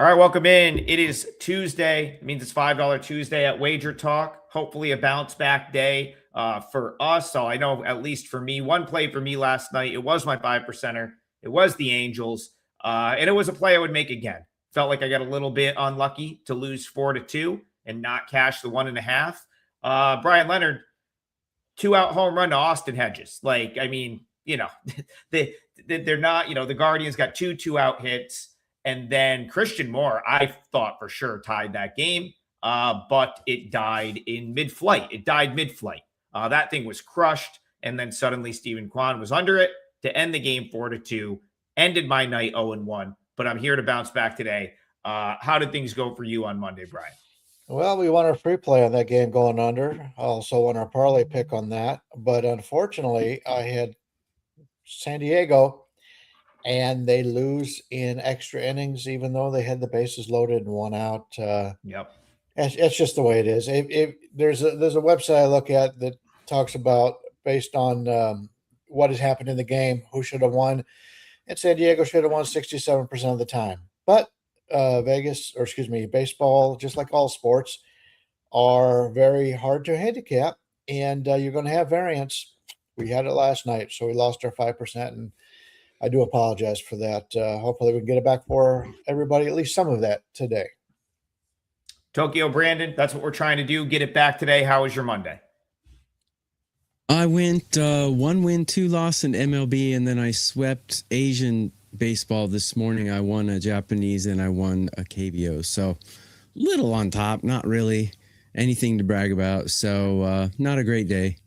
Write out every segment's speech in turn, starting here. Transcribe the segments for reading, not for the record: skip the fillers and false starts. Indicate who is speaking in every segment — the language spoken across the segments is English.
Speaker 1: All right, welcome in. It is Tuesday. It means it's $5 Tuesday at WagerTalk. Hopefully a bounce back day for us. So I know at least for me, one play for me last night, it was my 5%er. It was the Angels. And it was a play I would make again. Felt like I got a little bit unlucky to lose 4-2 and not cash the 1.5. Bryan Leonard, 2-out home run to Austin Hedges. Like, I mean, they're not, the Guardians got two 2-out hits. And then Christian Moore, I thought for sure tied that game, but it died in mid-flight. That thing was crushed, and then suddenly Steven Kwan was under it to end the game 4-2. Ended my night 0-1, but I'm here to bounce back today. How did things go for you on Monday, Brian?
Speaker 2: Well, we won our free play on that game going under. Also won our parlay pick on that. But unfortunately, I had San Diego, and they lose in extra innings, even though they had the bases loaded and 1 out.
Speaker 1: Yep.
Speaker 2: It's just the way it is. There's a website I look at that talks about based on what has happened in the game, who should have won. And San Diego should have won 67% of the time. But baseball, just like all sports, are very hard to handicap, and you're going to have variance. We had it last night, so we lost our 5%, and I do apologize for that. Hopefully we can get it back for everybody, at least some of that today.
Speaker 1: Tokyo Brandon, that's what we're trying to do. Get it back today. How was your Monday?
Speaker 3: I went 1 win, 2 loss in MLB, and then I swept Asian baseball this morning. I won a Japanese and I won a KBO. So little on top, not really anything to brag about. So not a great day.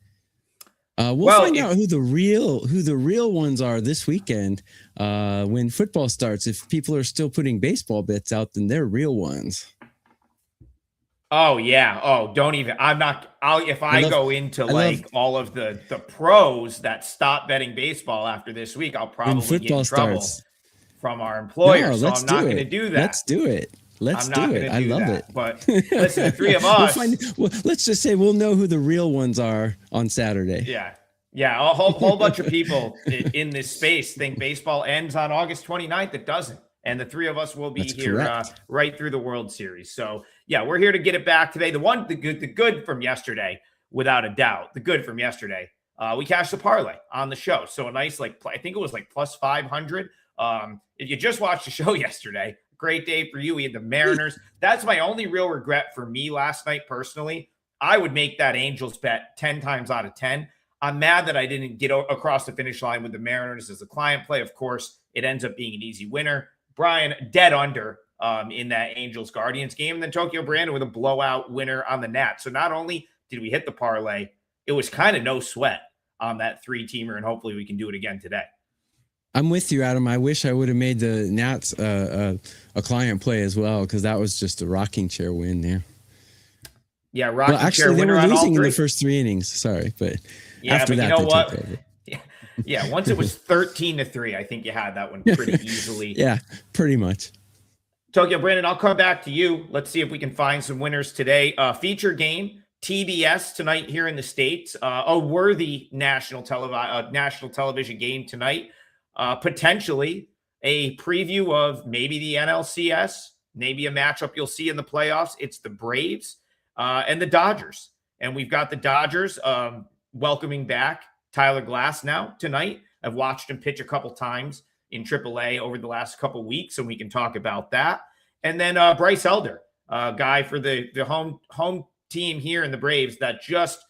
Speaker 3: We'll find out who the real ones are this weekend when football starts. If people are still putting baseball bets out, then they're real ones.
Speaker 1: Oh yeah. Oh, don't even. If I go into all of the pros that stop betting baseball after this week, I'll probably get in trouble from our employer. So I'm not going to do that.
Speaker 3: Let's do it. I love it.
Speaker 1: But listen, the three of us.
Speaker 3: Let's just say we'll know who the real ones are on Saturday.
Speaker 1: Yeah. A whole bunch of people in this space think baseball ends on August 29th. It doesn't. And the three of us will be here right through the World Series. So, yeah, we're here to get it back today. The good from yesterday, without a doubt, we cashed the parlay on the show. So a nice, I think it was plus 500. If you just watched the show yesterday, great day for you. We had the Mariners. That's my only real regret for me last night personally. I would make that Angels bet 10 times out of 10. I'm mad that I didn't get across the finish line with the Mariners as a client play. Of course, it ends up being an easy winner. Brian, dead under in that Angels-Guardians game. And then Tokyo Brandon with a blowout winner on the Nats. So not only did we hit the parlay, it was kind of no sweat on that 3-teamer, and hopefully we can do it again today.
Speaker 3: I'm with you, Adam. I wish I would have made the Nats a client play as well, because that was just a rocking chair win there.
Speaker 1: Yeah, chair winner on all three. They were losing
Speaker 3: in the first 3 innings. Sorry, but
Speaker 1: after that, you know what? Yeah, once it was 13-3, I think you had that one pretty easily.
Speaker 3: Yeah, pretty much.
Speaker 1: Tokyo Brandon, I'll come back to you. Let's see if we can find some winners today. Feature game, TBS tonight here in the States. A worthy national television game tonight. Potentially a preview of maybe the NLCS, maybe a matchup you'll see in the playoffs. It's the Braves and the Dodgers. And we've got the Dodgers welcoming back Tyler Glass now tonight. I've watched him pitch a couple times in AAA over the last couple weeks, and we can talk about that. And then Bryce Elder, guy for the home team here in the Braves that just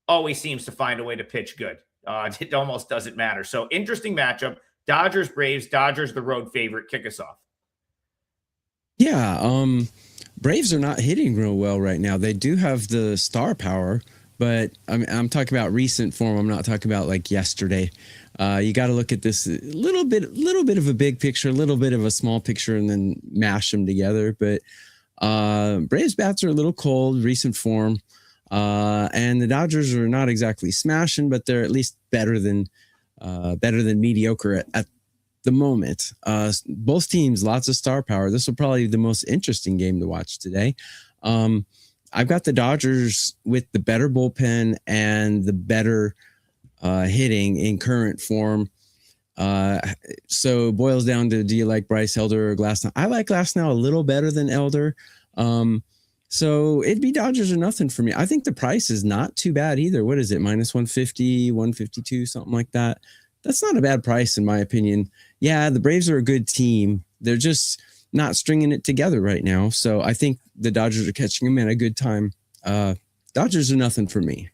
Speaker 1: always seems to find a way to pitch good. It almost doesn't matter. So interesting matchup. Dodgers, Braves, Dodgers, the road favorite. Kick us off.
Speaker 3: Yeah, Braves are not hitting real well right now. They do have the star power, but I'm talking about recent form. I'm not talking about like yesterday. You got to look at this a little bit of a big picture, a little bit of a small picture, and then mash them together. But Braves bats are a little cold, recent form, and the Dodgers are not exactly smashing, but they're at least better than mediocre at the moment. Both teams, lots of star power. This will probably be the most interesting game to watch today. I've got the Dodgers with the better bullpen and the better hitting in current form. So it boils down to, do you like Bryce Elder or Glasnow? I like Glasnow a little better than Elder. So it'd be Dodgers or nothing for me. I think the price is not too bad either. What is it? Minus 150, 152, something like that. That's not a bad price in my opinion. Yeah, the Braves are a good team. They're just not stringing it together right now. So I think the Dodgers are catching them at a good time. Dodgers are nothing for me.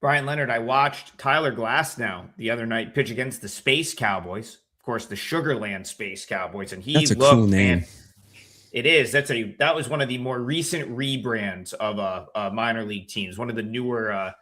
Speaker 1: Bryan Leonard, I watched Tyler Glasnow the other night pitch against the Space Cowboys, of course, the Sugarland Space Cowboys, and he
Speaker 3: That's a
Speaker 1: looked,
Speaker 3: cool name.
Speaker 1: It is. That was one of the more recent rebrands of minor league teams, one of the newer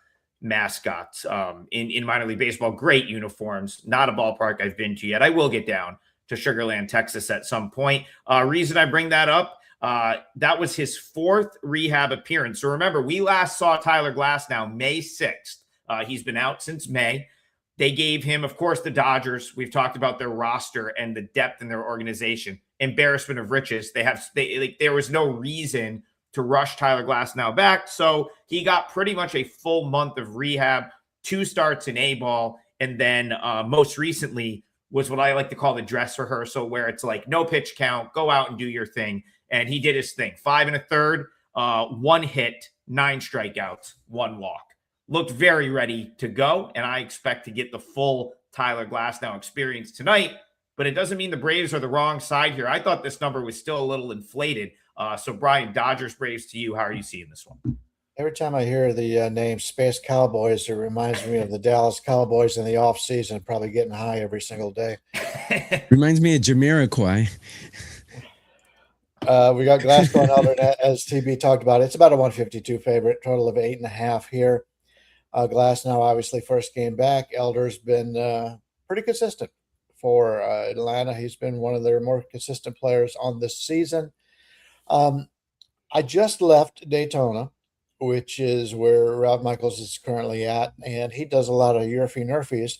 Speaker 1: mascots in minor league baseball. Great uniforms. Not a ballpark I've been to yet. I will get down to Sugarland, Texas at some point. Reason I bring that up, that was his 4th rehab appearance. So remember, we last saw Tyler Glasnow May 6th. He's been out since May. They gave him, of course, the Dodgers. We've talked about their roster and the depth in their organization. Embarrassment of riches. There was no reason to rush Tyler Glasnow back. So he got pretty much a full month of rehab, 2 starts in A-ball, and then most recently was what I like to call the dress rehearsal, where it's like no pitch count, go out and do your thing. And he did his thing. 5 1/3, 1 hit, 9 strikeouts, 1 walk. Looked very ready to go, and I expect to get the full Tyler Glasnow experience tonight. But it doesn't mean the Braves are the wrong side here. I thought this number was still a little inflated. So, Brian, Dodgers, Braves to you. How are you seeing this one?
Speaker 2: Every time I hear the name Space Cowboys, it reminds me of the Dallas Cowboys in the offseason, probably getting high every single day.
Speaker 3: Reminds me of Jamiroquai.
Speaker 2: We got Glasgow and Elder, as TB talked about. It's about a 152 favorite, total of 8.5 here. Glasnow, obviously, first game back. Elder's been pretty consistent for Atlanta. He's been one of their more consistent players on this season. I just left Daytona, which is where Ralph Michaels is currently at, and he does a lot of Yurfie Nerfies.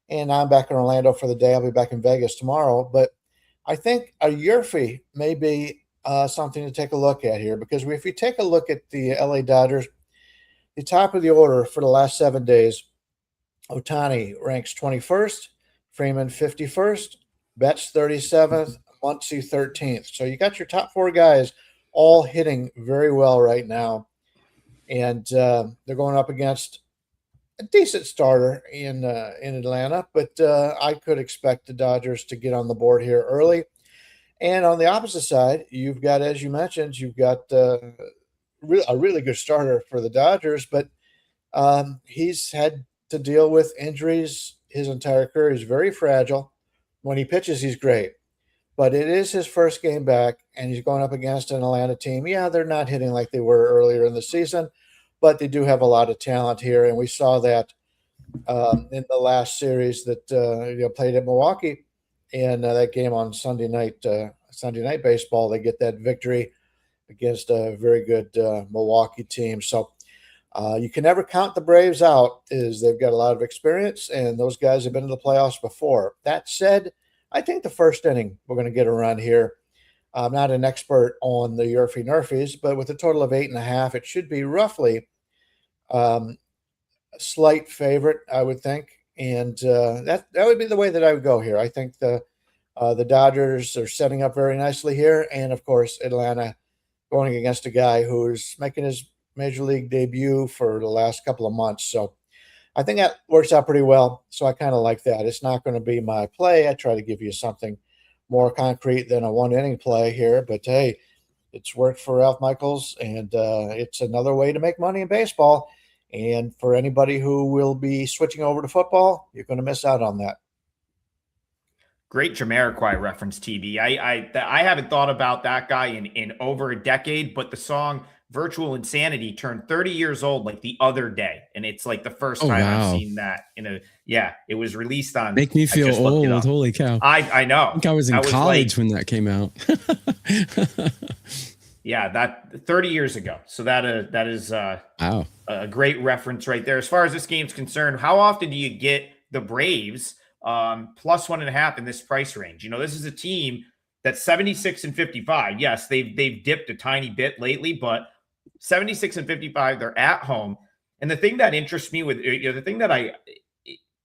Speaker 2: And I'm back in Orlando for the day. I'll be back in Vegas tomorrow. But I think a Yurfie may be something to take a look at here, because if you take a look at the LA Dodgers, the top of the order for the last 7 days, Ohtani ranks 21st, Freeman 51st, Betts 37th, Muncy 13th. So you got your top 4 guys all hitting very well right now. And they're going up against a decent starter in Atlanta, but I could expect the Dodgers to get on the board here early. And on the opposite side, you've got, as you mentioned, you've got a really good starter for the Dodgers, but he's had to deal with injuries his entire career. He's very fragile. When he pitches, he's great. But it is his first game back, and he's going up against an Atlanta team. Yeah, they're not hitting like they were earlier in the season, but they do have a lot of talent here, and we saw that in the last series that played at Milwaukee, and that game on Sunday night baseball. They get that victory against a very good Milwaukee team. So you can never count the Braves out, as they've got a lot of experience, and those guys have been in the playoffs before. That said, I think the first inning we're going to get a run here. I'm not an expert on the Yurfie Nerfies, but with a total of 8.5, it should be roughly a slight favorite, I would think. And that would be the way that I would go here. I think the Dodgers are setting up very nicely here. And, of course, Atlanta going against a guy who's making his major league debut for the last couple of months. So I think that works out pretty well. So I kind of like that. It's not going to be my play. I try to give you something more concrete than a one-inning play here. But, hey, it's worked for Ralph Michaels, and it's another way to make money in baseball. And for anybody who will be switching over to football, you're going to miss out on that.
Speaker 1: Great Jamiroquai reference, TB. I haven't thought about that guy in over a decade, but the song Virtual Insanity turned 30 years old like the other day. And it's like the first time I've seen that it was released on.
Speaker 3: Make me feel old. Holy cow.
Speaker 1: I know.
Speaker 3: I think I was in college when that came out.
Speaker 1: Yeah, that 30 years ago. So that is
Speaker 3: wow.
Speaker 1: A great reference right there. As far as this game's concerned, how often do you get the Braves plus 1.5 in this price range? This is a team that's 76 and 55. Yes, they've dipped a tiny bit lately, but 76 and 55, they're at home. And the thing that interests me with the thing that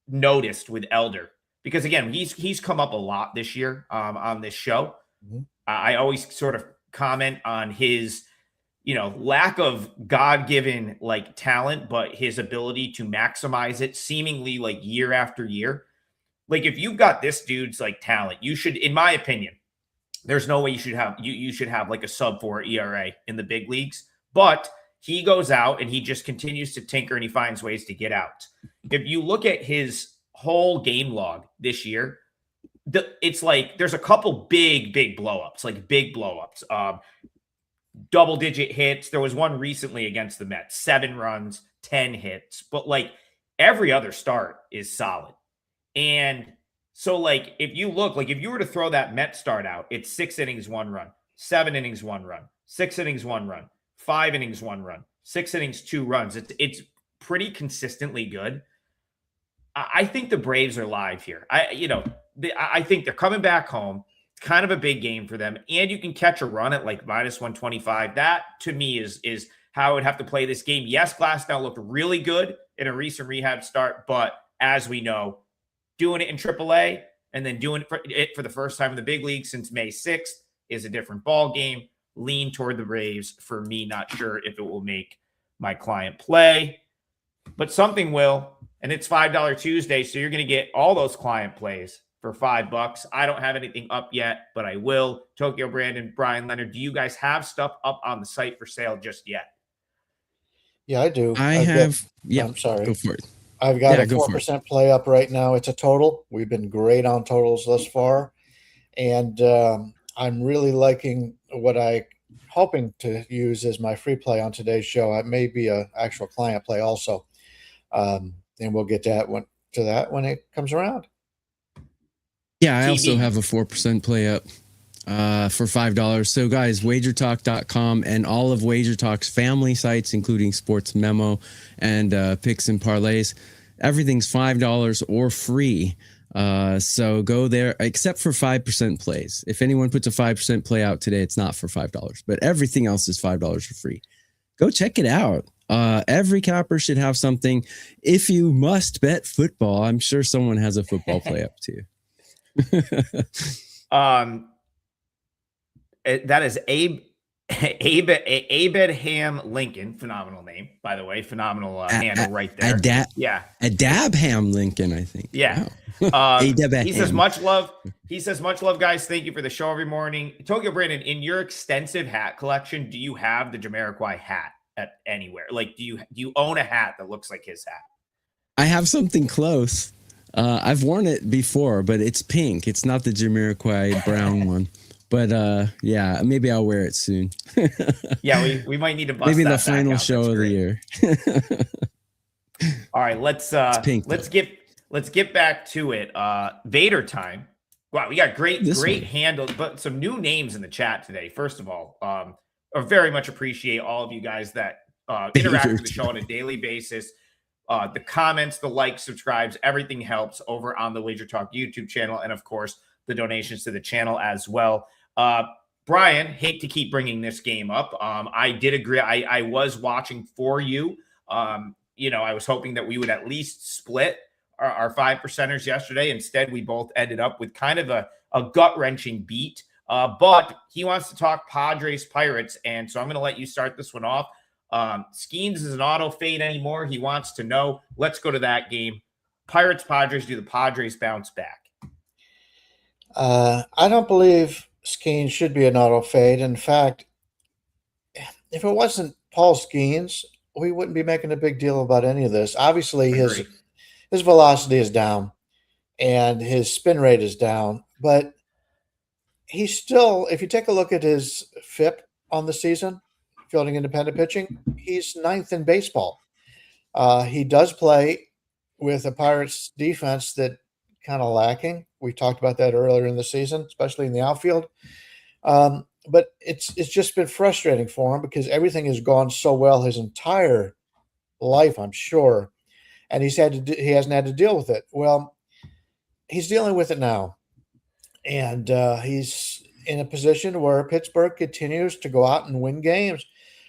Speaker 1: noticed with Elder, because again, he's come up a lot this year on this show.
Speaker 2: Mhm.
Speaker 1: I always sort of comment on his, lack of God-given like talent, but his ability to maximize it seemingly like year after year. Like if you've got this dude's like talent, you should, in my opinion, there's no way you should have like a sub-4 ERA in the big leagues. But he goes out and he just continues to tinker and he finds ways to get out. If you look at his whole game log this year, it's like there's a couple big blowups, like big blowups. Double-digit hits. There was one recently against the Mets, 7 runs, 10 hits. But like every other start is solid. And so, like, if you look, like, if you were to throw that Met start out, it's 6 innings, 1 run, 7 innings, 1 run, 6 innings, 1 run, 5 innings, 1 run, 6 innings, 2 runs. It's pretty consistently good. I think the Braves are live here. I think they're coming back home. It's kind of a big game for them, and you can catch a run at like -125. That to me is how I would have to play this game. Yes, Glasnow looked really good in a recent rehab start, but as we know, doing it in AAA and then doing it for the first time in the big league since May 6th is a different ball game. Lean toward the Braves for me. Not sure if it will make my client play, but something will. And it's $5 Tuesday, so you're going to get all those client plays for $5. I don't have anything up yet, but I will. Tokyo Brandon, Bryan Leonard, do you guys have stuff up on the site for sale just yet?
Speaker 2: Yeah, I do.
Speaker 3: I'm sorry.
Speaker 2: Go for it. I've got a 4% play up right now. It's a total. We've been great on totals thus far. And I'm really liking what I'm hoping to use as my free play on today's show. It may be an actual client play also. And we'll get to that when it comes around.
Speaker 3: Yeah, I also have a 4% play up for $5. So guys, WagerTalk.com and all of WagerTalk's family sites, including Sports Memo and Picks and Parlays, everything's $5 or free. So go there, except for 5% plays. If anyone puts a 5% play out today, it's not for $5, but everything else is $5 for free. Go check it out. Every capper should have something. If you must bet football, I'm sure someone has a football play up too.
Speaker 1: That is Abraham Lincoln. Phenomenal name, by the way. Phenomenal handle right there.
Speaker 3: Adabham Lincoln, I think.
Speaker 1: Yeah.
Speaker 3: Wow.
Speaker 1: He says much love. He says much love, guys. Thank you for the show every morning. Tokyo Brandon, in your extensive hat collection, do you have the Jamiroquai hat at anywhere? Like, do you own a hat that looks like his hat?
Speaker 3: I have something close. I've worn it before, but it's pink. It's not the Jamiroquai brown one. But yeah, maybe I'll wear it soon.
Speaker 1: Yeah, we might need to bust
Speaker 3: maybe
Speaker 1: that
Speaker 3: the final show of the year.
Speaker 1: All right, let's get back to it. Vader time. Wow, we got great handles, but some new names in the chat today. First of all, I very much appreciate all of you guys that interact with the show on a daily basis. The comments, the likes, subscribes, everything helps over on the Wager Talk YouTube channel, and of course the donations to the channel as well. Brian, hate to keep bringing this game up. I did agree. I was watching for you. I was hoping that we would at least split our 5%ers yesterday. Instead, we both ended up with kind of a gut-wrenching beat. But he wants to talk Padres Pirates, and so I'm going to let you start this one off. Skeens is an auto fade anymore. He wants to know. Let's go to that game. Pirates Padres. Do the Padres bounce back?
Speaker 2: I don't believe Skeens should be an auto fade. In fact, if it wasn't Paul Skeens, we wouldn't be making a big deal about any of this. Obviously, his velocity is down and his spin rate is down, but he's still, if you take a look at his FIP on the season, fielding independent pitching, he's 9th in baseball. He does play with a Pirates defense that kind of lacking. We talked about that earlier in the season, especially in the outfield. But it's just been frustrating for him because everything has gone so well his entire life, I'm sure, and he hasn't had to deal with it. Well, he's dealing with it now, and he's in a position where Pittsburgh continues to go out and win games,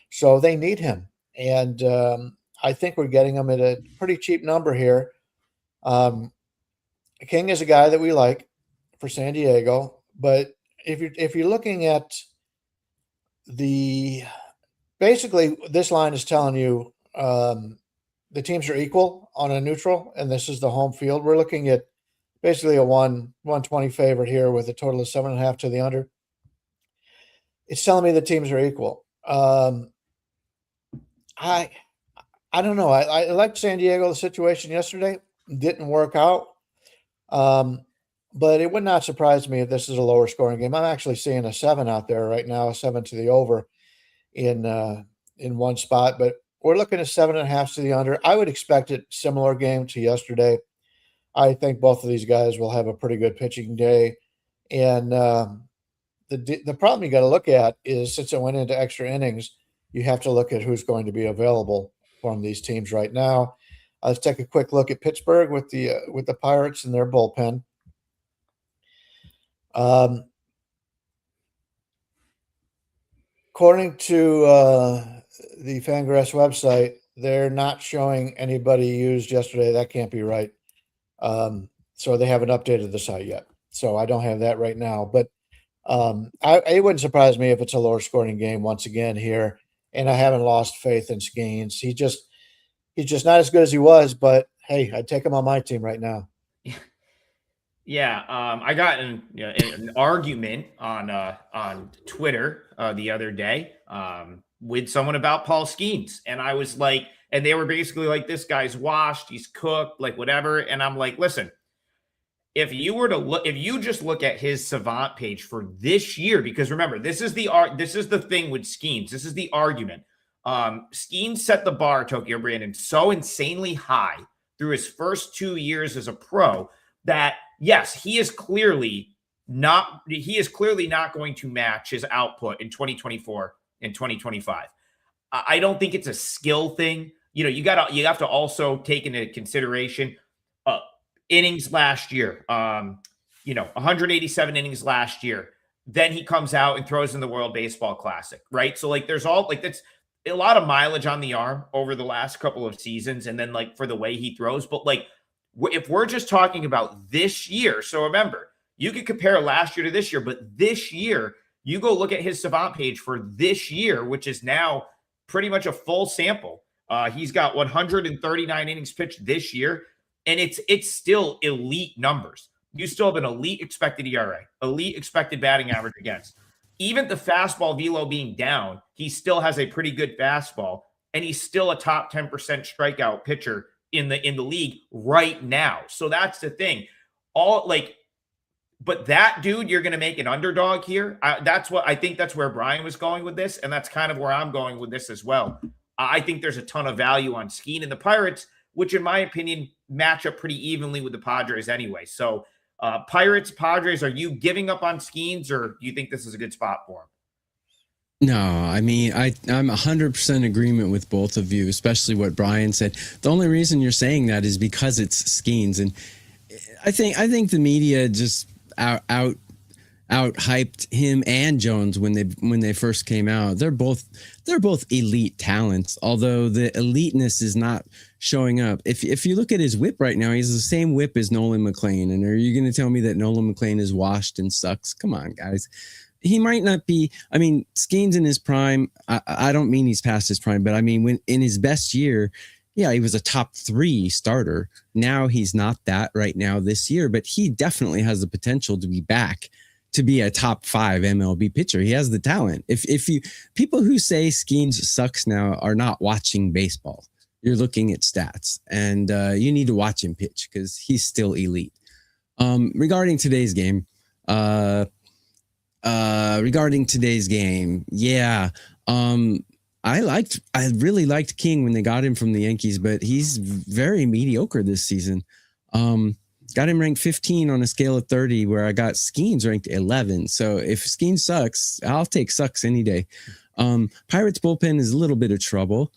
Speaker 2: so they need him. And I think we're getting him at a pretty cheap number here. King is a guy that we like for San Diego, but if you're looking at basically this line is telling you the teams are equal on a neutral, and this is the home field. We're looking at basically a 120 favorite here with a total of 7.5 to the under. It's telling me the teams are equal. I don't know. I liked San Diego. The situation yesterday didn't work out. But it would not surprise me if this is a lower scoring game. I'm actually seeing a 7 out there right now, a 7 to the over in one spot, but we're looking at 7.5 to the under. I would expect it similar game to yesterday. I think both of these guys will have a pretty good pitching day. And the problem you got to look at is, since it went into extra innings, you have to look at who's going to be available from these teams right now. Let's take a quick look at Pittsburgh with the Pirates and their bullpen. According to the Fangraphs website, they're not showing anybody used yesterday. That can't be right. So they haven't updated the site yet. So I don't have that right now. But it wouldn't surprise me if it's a lower scoring game once again here. And I haven't lost faith in Skeens. He's just not as good as he was. But hey, I'd take him on my team right now.
Speaker 1: Yeah, I got an argument on Twitter the other day with someone about Paul Skeens, and I was like, and they were basically like, "This guy's washed, he's cooked, like whatever." And I'm like, "Listen, if you just look at his Savant page for this year, because remember, this is the thing with Skeens. This is the argument. Skeens set the bar, Tokyo Brandon, so insanely high through his first 2 years as a pro that." Yes, he is clearly not going to match his output in 2024 and 2025. I don't think it's a skill thing. You have to also take into consideration innings last year. 187 innings last year. Then he comes out and throws in the World Baseball Classic, right? So that's a lot of mileage on the arm over the last couple of seasons, and then for the way he throws, but if we're just talking about this year, so remember, you could compare last year to this year, but this year, you go look at his Savant page for this year, which is now pretty much a full sample. He's got 139 innings pitched this year, and it's still elite numbers. You still have an elite expected ERA, elite expected batting average against. Even the fastball velo being down, he still has a pretty good fastball, and he's still a top 10% strikeout pitcher in the league right now. So that's the thing. But that dude, you're going to make an underdog here. I think that's where Brian was going with this. And that's kind of where I'm going with this as well. I think there's a ton of value on Skeen and the Pirates, which in my opinion, match up pretty evenly with the Padres anyway. So Pirates, Padres, are you giving up on Skeens, or do you think this is a good spot for him?
Speaker 3: No, I mean, I'm 100% agreement with both of you, especially what Brian said. The only reason you're saying that is because it's Skeens, and I think the media just out hyped him and Jones when they first came out. They're both elite talents, although the eliteness is not showing up. If you look at his whip right now, he's the same whip as Nolan McLean, and are you going to tell me that Nolan McLean is washed and sucks? Come on, guys. He might not be. I mean, Skeens in his prime, I don't mean he's past his prime, but I mean, when in his best year, yeah, he was a top 3 starter. Now he's not that right now this year, but he definitely has the potential to be back to be a top 5 MLB pitcher. He has the talent. If you people who say Skeens sucks now are not watching baseball. You're looking at stats, and you need to watch him pitch because he's still elite. Regarding today's game, yeah. I really liked King when they got him from the Yankees, but he's very mediocre this season. Got him ranked 15 on a scale of 30, where I got Skeens ranked 11. So if Skeens sucks, I'll take sucks any day. Pirates bullpen is a little bit of trouble.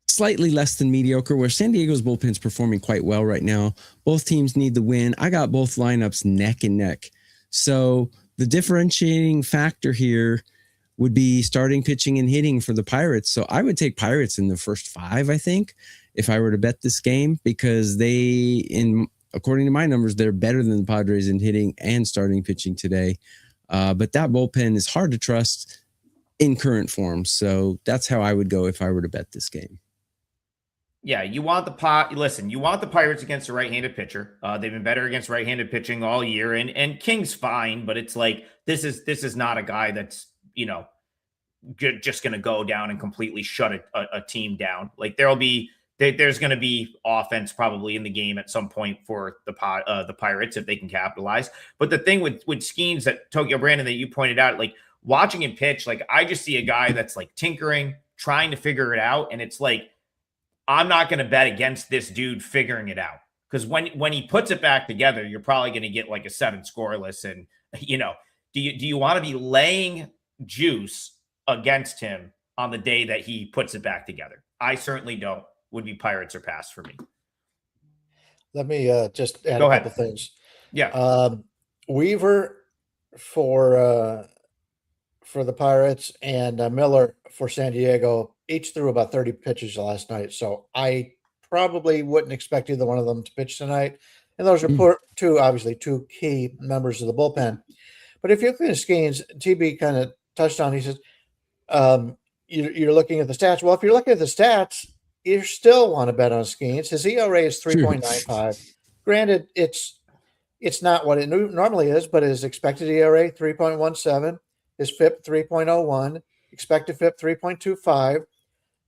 Speaker 3: Slightly less than mediocre, where San Diego's bullpen is performing quite well right now. Both teams need the win. I got both lineups neck and neck. So the differentiating factor here would be starting pitching and hitting for the Pirates. So I would take Pirates in the first 5, I think. if I were to bet this game, because according to my numbers, they're better than the Padres in hitting and starting pitching today. But that bullpen is hard to trust in current form. So that's how I would go if I were to bet this game.
Speaker 1: Yeah, you want you want the Pirates against a right-handed pitcher. They've been better against right-handed pitching all year, and King's fine, but it's like this is not a guy that's, just going to go down and completely shut a team down. Like there's going to be offense probably in the game at some point for the Pirates if they can capitalize. But the thing with Skeens that Tokyo Brandon that you pointed out, like watching him pitch, like I just see a guy that's like tinkering, trying to figure it out, and it's like, I'm not going to bet against this dude figuring it out, because when he puts it back together, you're probably going to get like a 7 scoreless. And do you want to be laying juice against him on the day that he puts it back together? I certainly don't. Would be Pirates or pass for me.
Speaker 2: Let me just add a couple things.
Speaker 1: Yeah,
Speaker 2: Weaver for the Pirates and Miller for San Diego each threw about 30 pitches last night. So I probably wouldn't expect either one of them to pitch tonight. And those are two key members of the bullpen. But if you look at the Skeens, TB kind of touched on, he says, you're looking at the stats. Well, if you're looking at the stats, you still want to bet on Skeens. His ERA is 3.95. Granted, it's not what it normally is, but his expected ERA, 3.17. His FIP, 3.01. Expected FIP, 3.25.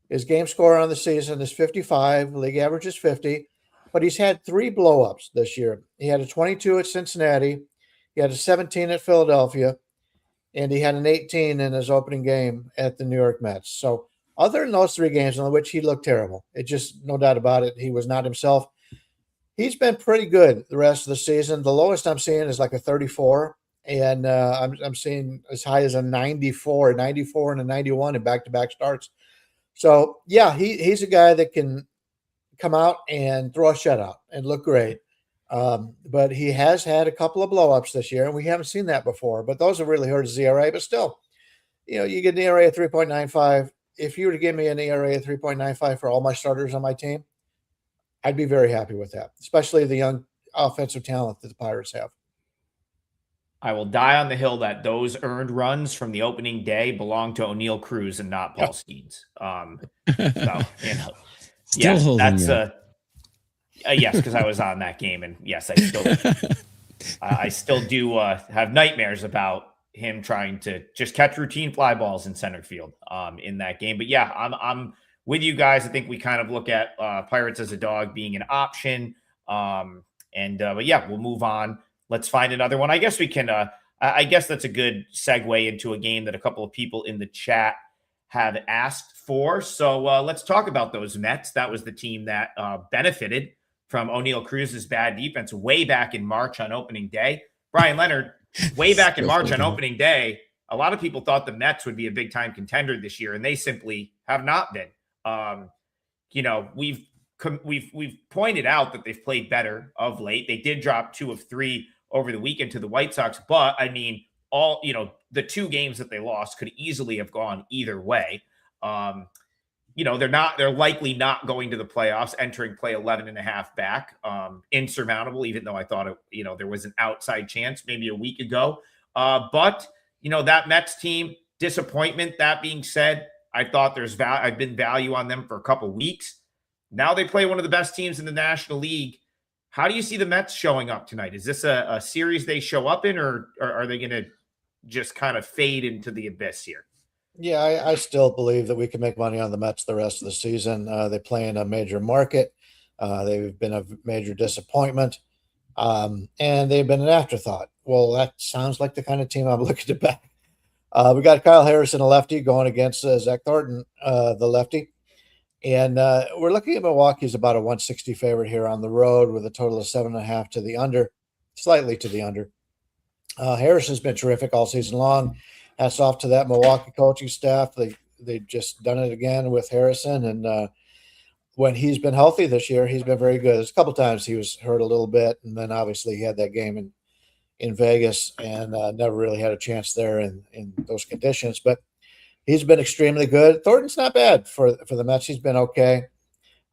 Speaker 2: His game score on the season is 55. League average is 50. But he's had 3 blow-ups this year. He had a 22 at Cincinnati. He had a 17 at Philadelphia. And he had an 18 in his opening game at the New York Mets. So other than those 3 games in which he looked terrible, it just, no doubt about it, he was not himself. He's been pretty good the rest of the season. The lowest I'm seeing is like a 34. And I'm seeing as high as a 94 and a 91 in back-to-back starts. So, yeah, he's a guy that can come out and throw a shutout and look great. But he has had a couple of blow-ups this year, and we haven't seen that before. But those have really hurt his ERA. But still, you get an ERA of 3.95. If you were to give me an ERA of 3.95 for all my starters on my team, I'd be very happy with that, especially the young offensive talent that the Pirates have.
Speaker 1: I will die on the hill that those earned runs from the opening day belong to O'Neill Cruz and not Paul Skeens.
Speaker 3: Still
Speaker 1: that's yes, because I was on that game, and yes, I still do have nightmares about him trying to just catch routine fly balls in center field in that game. But yeah, I'm with you guys. I think we kind of look at Pirates as a dog being an option. But yeah, we'll move on. Let's find another one. I guess we can, I guess that's a good segue into a game that a couple of people in the chat have asked for. So let's talk about those Mets. That was the team that benefited from O'Neill Cruz's bad defense way back in March on opening day. Bryan Leonard, way back in March on opening day, a lot of people thought the Mets would be a big time contender this year, and they simply have not been. We've pointed out that they've played better of late. They did drop 2 of 3 over the weekend to the White Sox, but I mean, the 2 games that they lost could easily have gone either way. They're likely not going to the playoffs, entering play 11.5 back, insurmountable, even though I thought there was an outside chance maybe a week ago. But that Mets team, disappointment. That being said, I thought I've been value on them for a couple weeks. Now they play one of the best teams in the National League. How do you see the Mets showing up tonight? Is this a series they show up in, or are they going to just kind of fade into the abyss here?
Speaker 2: Yeah, I still believe that we can make money on the Mets the rest of the season. They play in a major market. They've been a major disappointment, and they've been an afterthought. Well, that sounds like the kind of team I'm looking to back. We got Kyle Harrison, a lefty, going against Zach Thornton, the lefty. And we're looking at Milwaukee's about a 160 favorite here on the road with a total of 7.5 to the under, slightly to the under. Harrison's been terrific all season long. Hats off to that Milwaukee coaching staff. They've just done it again with Harrison. And when he's been healthy this year, he's been very good. There's a couple times he was hurt a little bit. And then obviously he had that game in Vegas and never really had a chance there in those conditions. But he's been extremely good. Thornton's not bad for the Mets. He's been okay.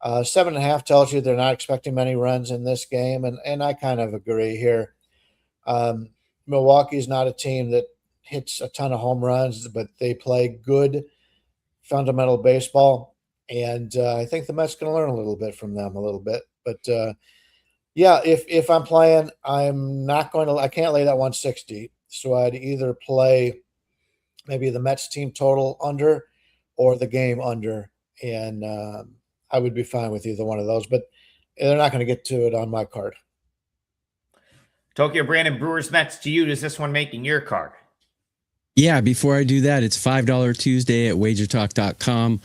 Speaker 2: 7.5 tells you they're not expecting many runs in this game, and I kind of agree here. Milwaukee's not a team that hits a ton of home runs, but they play good fundamental baseball, and I think the Mets can learn a little bit from them a little bit. But yeah, if I'm playing, I'm not going to. I can't lay that 160, so I'd either play maybe the Mets team total under or the game under, and I would be fine with either one of those. But they're not going to get to it on my card.
Speaker 1: Tokyo Brandon, Brewers Mets to you. Does this one making your card?
Speaker 3: Yeah, before I do that, it's $5 Tuesday at WagerTalk.com.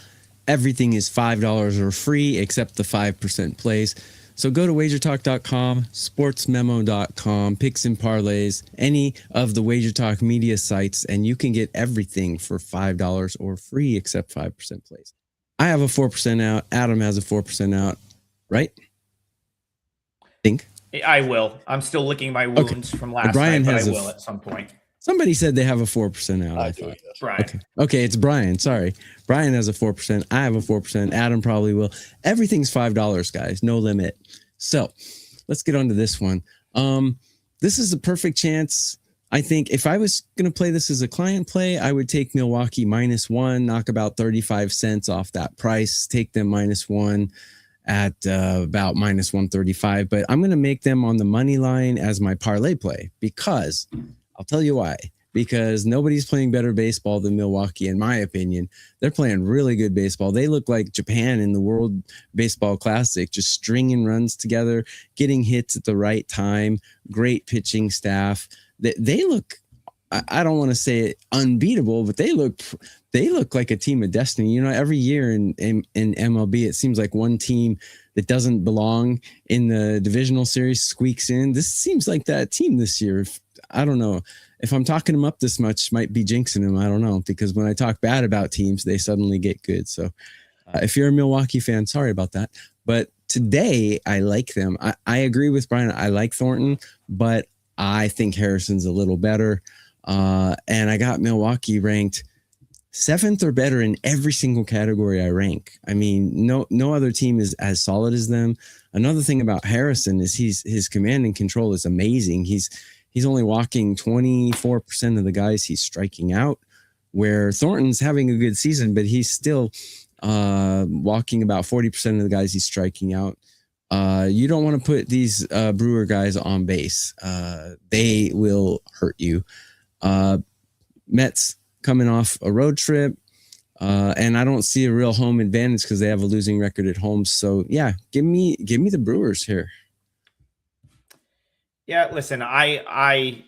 Speaker 3: Everything is $5 or free except the 5% plays. So go to WagerTalk.com, SportsMemo.com, Picks and Parlays, any of the WagerTalk media sites, and you can get everything for $5 or free except 5% plays. I have a 4% out. Adam has a 4% out, right? Think.
Speaker 1: I will. I'm still licking my wounds from last
Speaker 3: Brian
Speaker 1: night, but
Speaker 3: has
Speaker 1: I will at some point.
Speaker 3: Somebody said they have a 4% out.
Speaker 2: I
Speaker 3: thought.
Speaker 2: do, yes.
Speaker 1: Brian.
Speaker 3: Okay, it's Brian. Sorry. Brian has a 4%. I have a 4%. Adam probably will. Everything's $5, guys. No limit. So let's get on to this one. This is the perfect chance. I think if I was going to play this as a client play, I would take Milwaukee -1, knock about 35 cents off that price, take them -1 at about -135. But I'm going to make them on the money line as my parlay play because I'll tell you why. Because nobody's playing better baseball than Milwaukee, in my opinion. They're playing really good baseball. They look like Japan in the World Baseball Classic, just stringing runs together, getting hits at the right time, great pitching staff. They look, I don't want to say it unbeatable, but they look like a team of destiny. You know, every year in MLB, it seems like one team that doesn't belong in the divisional series squeaks in. This seems like that team this year. I don't know. If I'm talking them up this much, might be jinxing them. I don't know, because when I talk bad about teams, they suddenly get good. So if you're a Milwaukee fan, sorry about that. But today, I like them. I agree with Brian. I like Thornton, but I think Harrison's a little better. And I got Milwaukee ranked 7th or better in every single category I rank. I mean, no other team is as solid as them. Another thing about Harrison is his command and control is amazing. He's only walking 24% of the guys he's striking out, where Thornton's having a good season, but he's still walking about 40% of the guys he's striking out. You don't want to put these Brewer guys on base. They will hurt you. Mets coming off a road trip, and I don't see a real home advantage because they have a losing record at home. So yeah, give me the Brewers here.
Speaker 1: Yeah, listen, I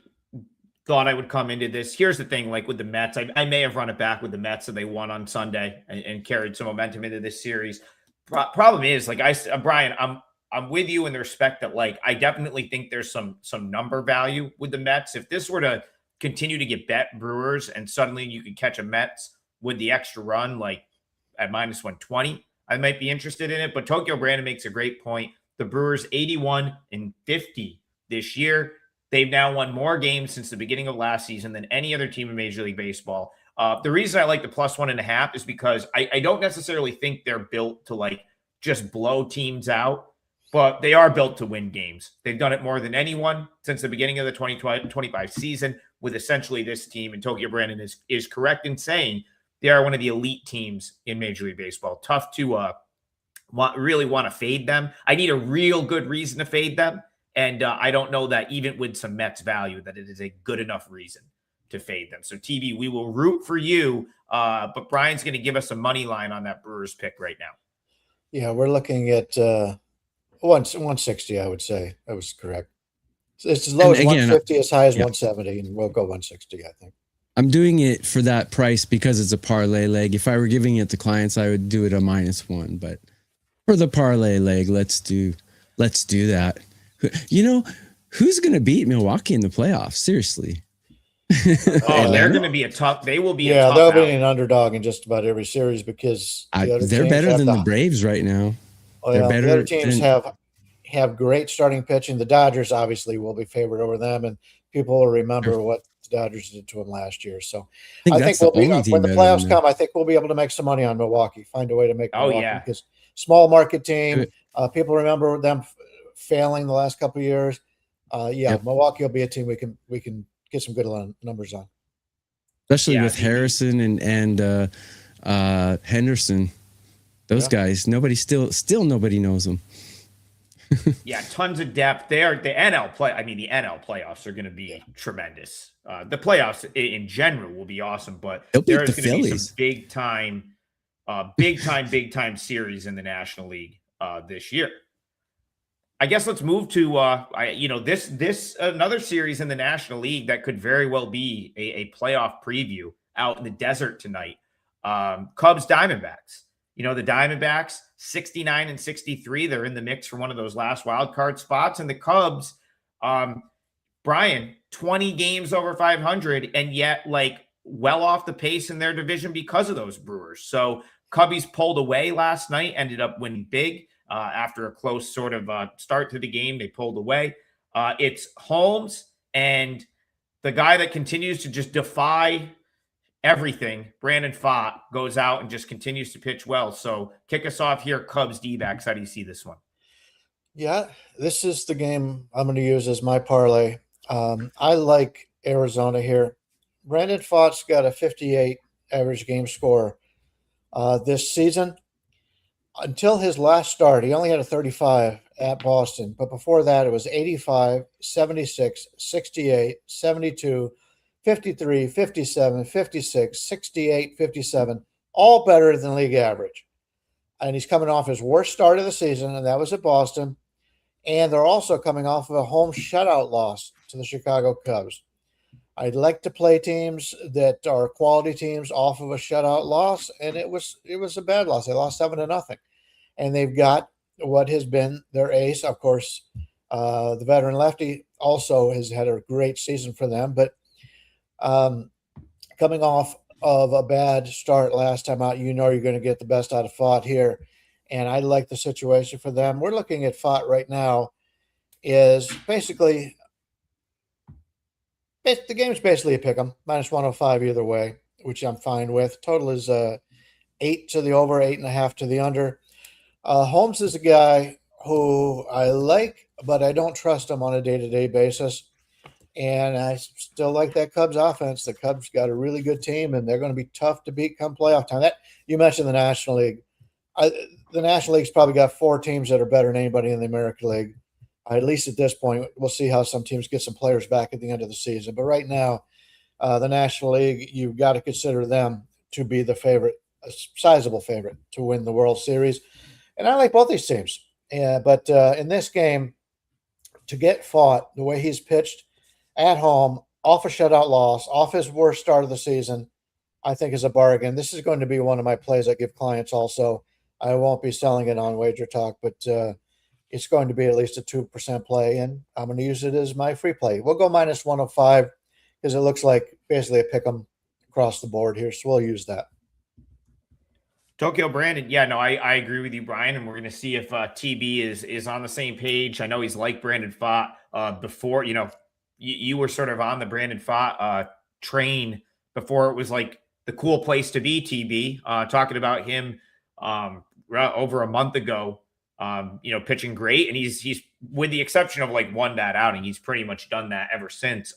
Speaker 1: thought I would come into this. Here's the thing, like with the Mets, I may have run it back with the Mets and they won on Sunday and carried some momentum into this series. Problem is, like Brian, I'm with you in the respect that, like, I definitely think there's some number value with the Mets. If this were to continue to get bet Brewers and suddenly you could catch a Mets with the extra run, like at -120, I might be interested in it. But Tokyo Brandon makes a great point. The Brewers 81-50 this year. They've now won more games since the beginning of last season than any other team in Major League Baseball. The reason I like the +1.5 is because I don't necessarily think they're built to, like, just blow teams out, but they are built to win games. They've done it more than anyone since the beginning of the 2025 season with essentially this team. And Tokyo Brandon is correct in saying they are one of the elite teams in Major League Baseball. Tough to really want to fade them. I need a real good reason to fade them. And I don't know that even with some Mets value that it is a good enough reason to fade them. So TV, we will root for you. But Brian's going to give us a money line on that Brewers pick right now.
Speaker 2: Yeah, we're looking at 160, I would say. That was correct. It's as low as 150, as high as 170, and we'll go 160, I think.
Speaker 3: I'm doing it for that price because it's a parlay leg. If I were giving it to clients, I would do it a -1. But for the parlay leg, let's do that. You know, who's going to beat Milwaukee in the playoffs? Seriously.
Speaker 1: They're going to be they will be
Speaker 2: a tough they'll be an underdog in just about every series because
Speaker 3: they're better than the Braves right now.
Speaker 2: They're better. The other teams have great starting pitching. The Dodgers obviously will be favored over them, and people will remember what the Dodgers did to them last year. So I think we'll be when the playoffs come. I think we'll be able to make some money on Milwaukee. Find a way to make Milwaukee because small market team. People remember them failing the last couple of years. Milwaukee will be a team we can get some good numbers on,
Speaker 3: especially with Harrison and Henderson. Those guys, nobody knows them.
Speaker 1: Yeah, tons of depth there. The NL playoffs are going to be tremendous. The playoffs in general will be awesome, but there's going to be some big time series in the National League this year. I guess let's move to this another series in the National League that could very well be a playoff preview out in the desert tonight. Cubs Diamondbacks. The Diamondbacks 69 and 63. They're in the mix for one of those last wild card spots, and the Cubs, Brian, 20 games over 500, and yet well off the pace in their division because of those Brewers. So Cubbies pulled away last night, ended up winning big. After a close sort of start to the game, they pulled away. It's Holmes and the guy that continues to just defy everything, Brandon Pfaadt, goes out and just continues to pitch well. So kick us off here, Cubs D-backs. How do you see this one?
Speaker 2: Yeah, this is the game I'm going to use as my parlay. I like Arizona here. Brandon Pfaadt's got a 58 average game score this season. Until his last start, he only had a 35 at Boston. But before that, it was 85, 76, 68, 72, 53, 57, 56, 68, 57, all better than league average. And he's coming off his worst start of the season, and that was at Boston. And they're also coming off of a home shutout loss to the Chicago Cubs. I'd like to play teams that are quality teams off of a shutout loss, and it was a bad loss. They lost 7-0, and they've got what has been their ace. Of course, the veteran lefty also has had a great season for them, but coming off of a bad start last time out, you're going to get the best out of Pfaadt here, and I like the situation for them. We're looking at Pfaadt right now is basically – the game's basically a pick 'em, -105 either way, which I'm fine with. Total is 8 to the over, 8.5 to the under. Holmes is a guy who I like, but I don't trust him on a day-to-day basis. And I still like that Cubs offense. The Cubs got a really good team, and they're going to be tough to beat come playoff time. You mentioned the National League. The National League's probably got 4 teams that are better than anybody in the American League. At least at this point, we'll see how some teams get some players back at the end of the season. But right now, the National League, you've got to consider them to be the favorite, a sizable favorite to win the World Series. And I like both these teams. But in this game, to get Pfaadt the way he's pitched at home, off a shutout loss, off his worst start of the season, I think is a bargain. This is going to be one of my plays I give clients also. I won't be selling it on WagerTalk, but it's going to be at least a 2% play, and I'm going to use it as my free play. We'll go -105 because it looks like basically a pick 'em across the board here, so we'll use that.
Speaker 1: Tokyo Brandon, yeah, no, I agree with you, Brian, and we're going to see if TB is on the same page. I know he's like Brandon Pfaadt before. You were sort of on the Brandon Pfaadt train before it was like the cool place to be, TB, talking about him over a month ago. Pitching great. And he's with the exception of one bad outing, he's pretty much done that ever since.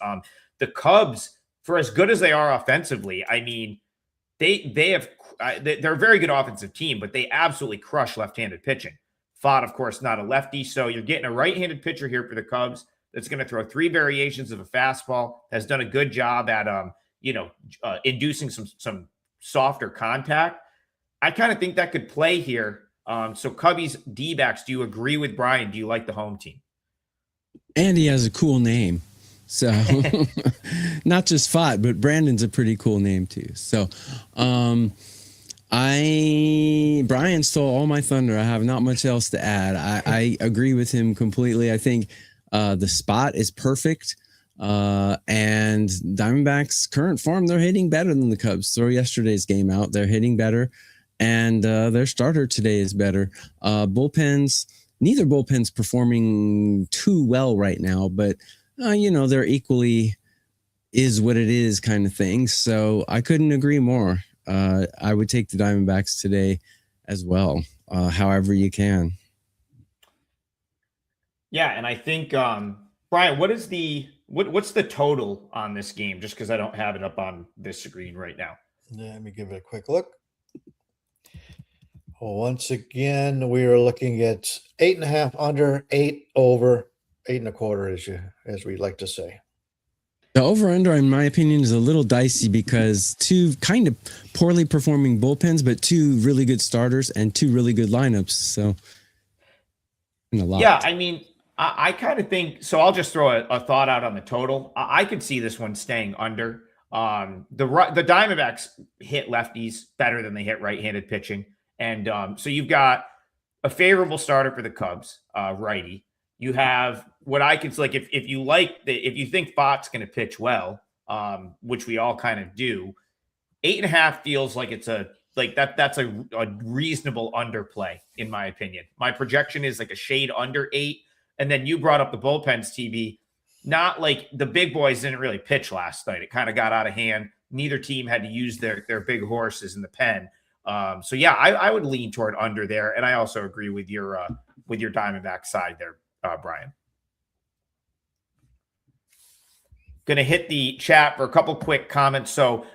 Speaker 1: The Cubs, for as good as they are offensively, I mean, they're a very good offensive team, but they absolutely crush left-handed pitching. Pfaadt, of course, not a lefty. So you're getting a right-handed pitcher here for the Cubs that's going to throw 3 variations of a fastball, has done a good job at, inducing some softer contact. I kind of think that could play here. So Cubbies D-backs, do you agree with Brian? Do you like the home team?
Speaker 3: And he has a cool name. So not just Pfaadt, but Brandon's a pretty cool name too. So Brian stole all my thunder. I have not much else to add. I agree with him completely. I think the spot is perfect. And Diamondbacks' current form, they're hitting better than the Cubs. Throw yesterday's game out, they're hitting better. And their starter today is better. Neither bullpen's performing too well right now, but they're equally is what it is kind of thing. So I couldn't agree more. I would take the Diamondbacks today as well. however you can.
Speaker 1: Yeah, and I think Brian, what's the total on this game? Just because I don't have it up on this screen right now.
Speaker 2: Let me give it a quick look. Well, once again, we are looking at 8.5 under, 8 over, 8.25 as we like to say.
Speaker 3: The over-under, in my opinion, is a little dicey because two kind of poorly performing bullpens, but two really good starters and two really good lineups. So, a lot.
Speaker 1: Yeah, I mean, I kind of think so. I'll just throw a thought out on the total. I could see this one staying under. The Diamondbacks hit lefties better than they hit right-handed pitching, and so you've got a favorable starter for the Cubs, righty. You have what I could like if you think Fox going to pitch well, which we all kind of do. 8.5 feels like that's a reasonable underplay in my opinion. My projection is like a shade under 8, and then you brought up the bullpens, TB. Not like the big boys didn't really pitch last night. It kind of got out of hand. Neither team had to use their big horses in the pen. So yeah, I would lean toward under there, and I also agree with your Diamondback side there, Brian. Going to hit the chat for a couple quick comments. So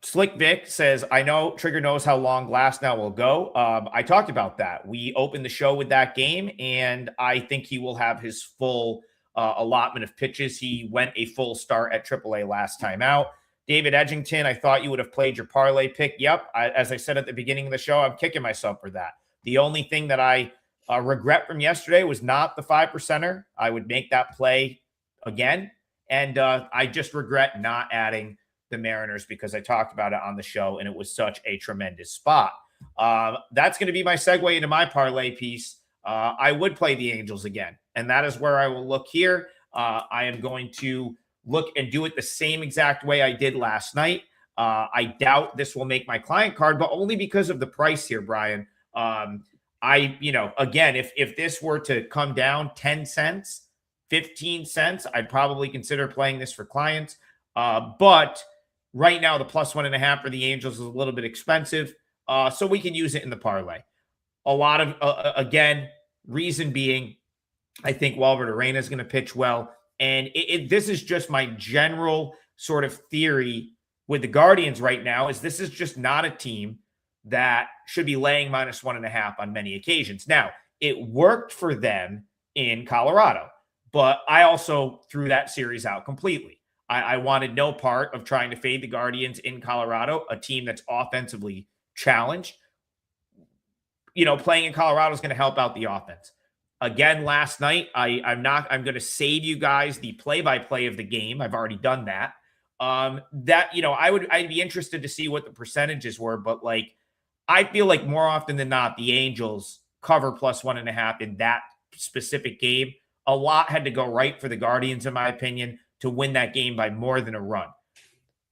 Speaker 1: Slick Vic says, I know Trigger knows how long Glasnow will go. I talked about that. We opened the show with that game, and I think he will have his full allotment of pitches. He went a full start at AAA last time out. David Edgington, I thought you would have played your parlay pick. Yep. As I said at the beginning of the show, I'm kicking myself for that. The only thing that I regret from yesterday was not the 5%er. I would make that play again. And I just regret not adding the Mariners because I talked about it on the show and it was such a tremendous spot. That's going to be my segue into my parlay piece. I would play the Angels again, and that is where I will look here. I am going to look and do it the same exact way I did last night. I doubt this will make my client card, but only because of the price here, Brian. Again, if this were to come down 10 cents, 15 cents, I'd probably consider playing this for clients. But right now, the +1.5 for the Angels is a little bit expensive. So we can use it in the parlay. A lot of, again, reason being, I think Walter Arena is going to pitch well. And this is just my general sort of theory with the Guardians right now, is this is just not a team that should be laying -1.5 on many occasions. Now, it worked for them in Colorado, but I also threw that series out completely. I wanted no part of trying to fade the Guardians in Colorado, a team that's offensively challenged. Playing in Colorado is going to help out the offense. Again, last night, I'm going to save you guys the play-by-play of the game. I've already done that. I'd be interested to see what the percentages were, but I feel like more often than not, the Angels cover +1.5 in that specific game. A lot had to go right for the Guardians, in my opinion, to win that game by more than a run.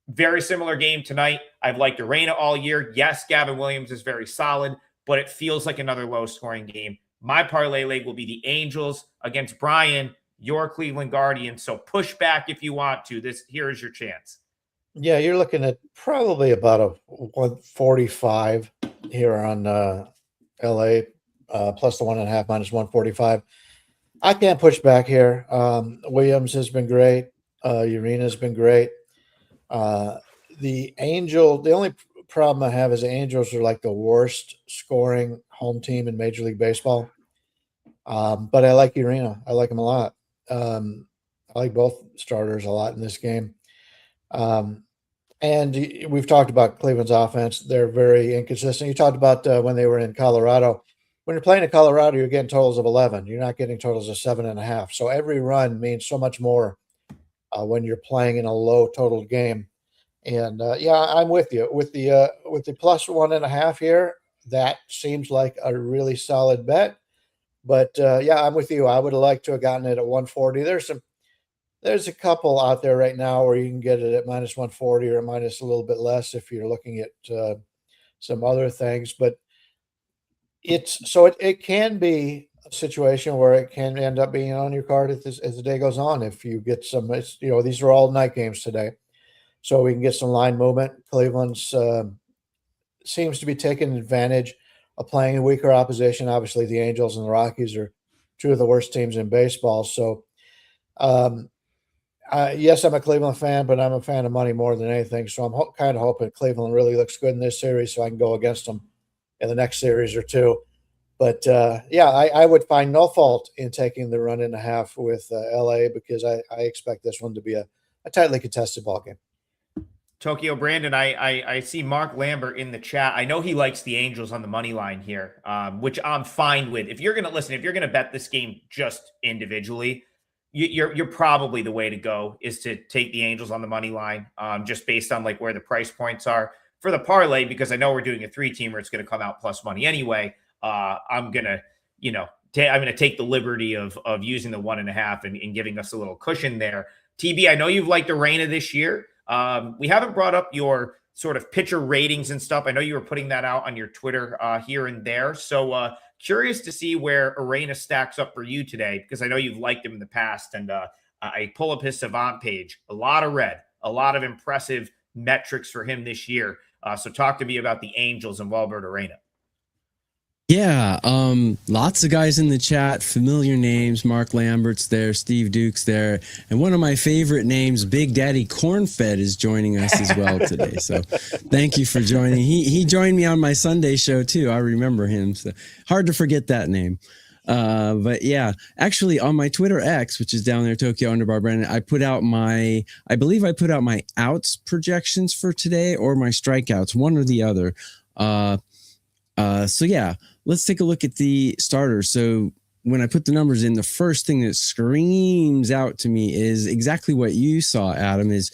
Speaker 1: Very similar game tonight. I've liked Arena all year. Yes, Gavin Williams is very solid, but it feels like another low-scoring game. My parlay leg will be the Angels against Brian, your Cleveland Guardians. So push back if you want to. Here is your chance.
Speaker 2: Yeah, you're looking at probably about a 145 here on LA, plus the 1.5 -145. I can't push back here. Williams has been great. Urena's been great. The only problem I have is the Angels are like the worst scoring home team in Major League Baseball. But I like Urena. I like him a lot. I like both starters a lot in this game. And we've talked about Cleveland's offense. They're very inconsistent. You talked about when they were in Colorado. When you're playing in Colorado, you're getting totals of 11. You're not getting totals of 7.5. So every run means so much more when you're playing in a low total game. And I'm with you with the +1.5 here. That seems like a really solid bet. But I'm with you. I would have liked to have gotten it at 140. There's a couple out there right now where you can get it at -140 or minus a little bit less if you're looking at some other things. But it can be a situation where it can end up being on your card as the day goes on. If you get some, these are all night games today, so we can get some line movement. Cleveland's seems to be taking advantage playing a weaker opposition. Obviously, the Angels and the Rockies are two of the worst teams in baseball. So, yes, I'm a Cleveland fan, but I'm a fan of money more than anything. So I'm kind of hoping Cleveland really looks good in this series so I can go against them in the next series or two. But, I would find no fault in taking the 1.5 with LA because I expect this one to be a tightly contested ball game.
Speaker 1: Tokyo Brandon, I see Mark Lambert in the chat. I know he likes the Angels on the money line here, which I'm fine with. If you're going to bet this game just individually, you're probably the way to go is to take the Angels on the money line, just based on like where the price points are for the parlay, because I know we're doing a 3-teamer. It's going to come out plus money anyway. I'm going to, take the liberty of using the 1.5 and giving us a little cushion there. TB, I know you've liked Arena this year. We haven't brought up your sort of pitcher ratings and stuff. I know you were putting that out on your Twitter here and there. So curious to see where Arena stacks up for you today, because I know you've liked him in the past. And I pull up his Savant page, a lot of red, a lot of impressive metrics for him this year. So talk to me about the Angels and Walbert Arena.
Speaker 3: Yeah, lots of guys in the chat, familiar names. Mark Lambert's there, Steve Duke's there, and one of my favorite names, Big Daddy Cornfed, is joining us as well today. So thank you for joining. He joined me on my Sunday show too. I remember him. So hard to forget that name. But yeah, actually on my Twitter X, which is down there, Tokyo _ Brandon, I believe I put out my outs projections for today or my strikeouts, one or the other. So yeah, let's take a look at the starters. So when I put the numbers in, the first thing that screams out to me is exactly what you saw, Adam, is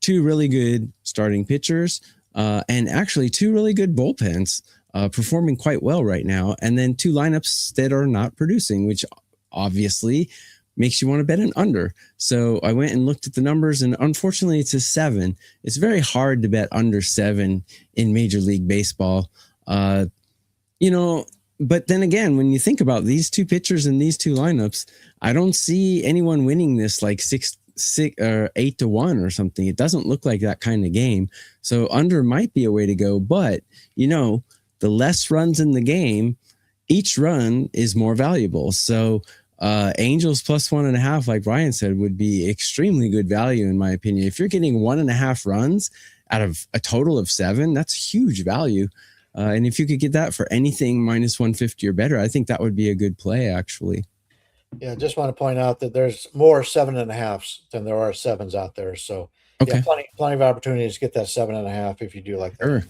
Speaker 3: 2 really good starting pitchers, and actually 2 really good bullpens, performing quite well right now. And then 2 lineups that are not producing, which obviously makes you want to bet an under. So I went and looked at the numbers, and unfortunately it's a 7. It's very hard to bet under 7 in Major League Baseball. But then again, when you think about these 2 pitchers and these 2 lineups, I don't see anyone winning this like 6 or 8-1 or something. It doesn't look like that kind of game. So under might be a way to go, but the less runs in the game, each run is more valuable. So Angels plus 1.5, like Brian said, would be extremely good value in my opinion. If you're getting 1.5 runs out of a total of 7, that's huge value. And if you could get that for anything minus 150 or better, I think that would be a good play, actually.
Speaker 2: Yeah, just want to point out that there's more 7.5s than there are 7s out there. So, okay. Yeah, plenty of opportunities to get that 7.5 if you do like that.
Speaker 3: Sure.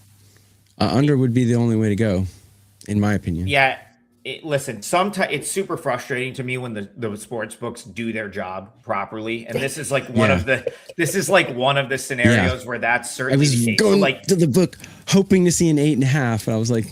Speaker 3: Under would be the only way to go, in my opinion.
Speaker 1: Yeah. Listen, sometimes it's super frustrating to me when the sports books do their job properly, and this is like one of the scenarios where that's certainly the case.
Speaker 3: Going to the book hoping to see an 8.5, and I was like,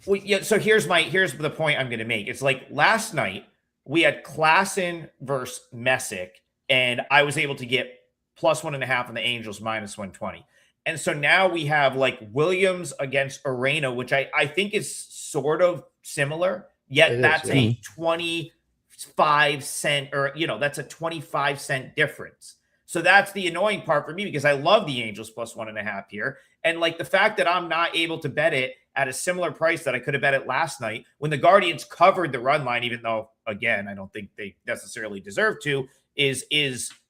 Speaker 1: Well, yeah. So here's the point I'm going to make. It's like last night we had Klassen versus Messick, and I was able to get plus 1.5 on the Angels minus 120. And so now we have like Williams against Arena, which I think is sort of similar, yet that's a 25 cent or, that's a 25 cent difference. So that's the annoying part for me because I love the Angels plus 1.5 here. And like the fact that I'm not able to bet it at a similar price that I could have bet it last night when the Guardians covered the run line, even though, again, I don't think they necessarily deserve to, is